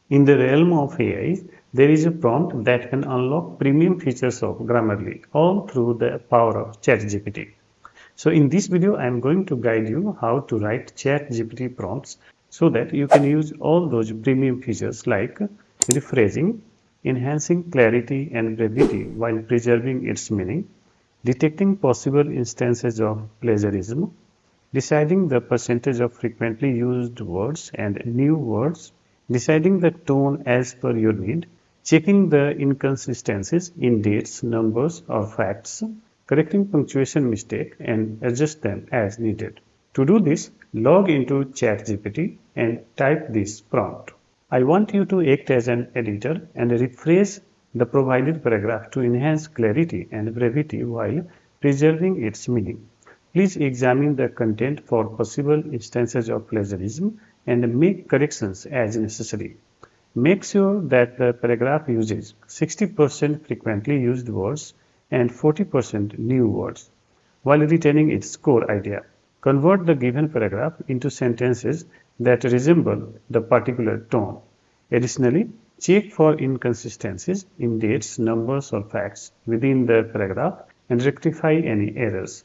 In the realm of AI, there is a prompt that can unlock premium features of Grammarly, all through the power of ChatGPT. So in this video, I am going to guide you how to write ChatGPT prompts so that you can use all those premium features like rephrasing, enhancing clarity and brevity while preserving its meaning, detecting possible instances of plagiarism, deciding the percentage of frequently used words and new words, deciding the tone as per your need, checking the inconsistencies in dates, numbers, or facts, correcting punctuation mistake, and adjust them as needed. To do this, log into ChatGPT and type this prompt. I want you to act as an editor and rephrase the provided paragraph to enhance clarity and brevity while preserving its meaning. Please examine the content for possible instances of plagiarism and make corrections as necessary. Make sure that the paragraph uses 60% frequently used words and 40% new words while retaining its core idea. Convert the given paragraph into sentences that resemble the particular tone. Additionally, check for inconsistencies in dates, numbers, or facts within the paragraph and rectify any errors.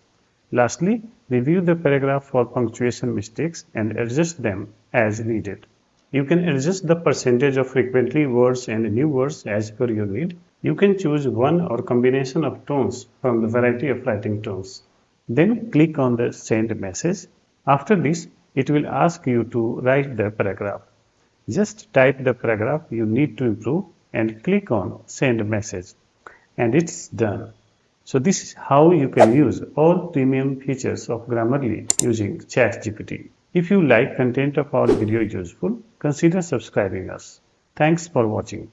Lastly, review the paragraph for punctuation mistakes and adjust them as needed. You can adjust the percentage of frequently words and new words as per your need. You can choose one or combination of tones from the variety of writing tones. Then click on the send message. After this, it will ask you to write the paragraph. Just type the paragraph you need to improve and click on send message and it's done. So this is how you can use all premium features of Grammarly using ChatGPT. If you like content of our video useful, consider subscribing us. Thanks for watching.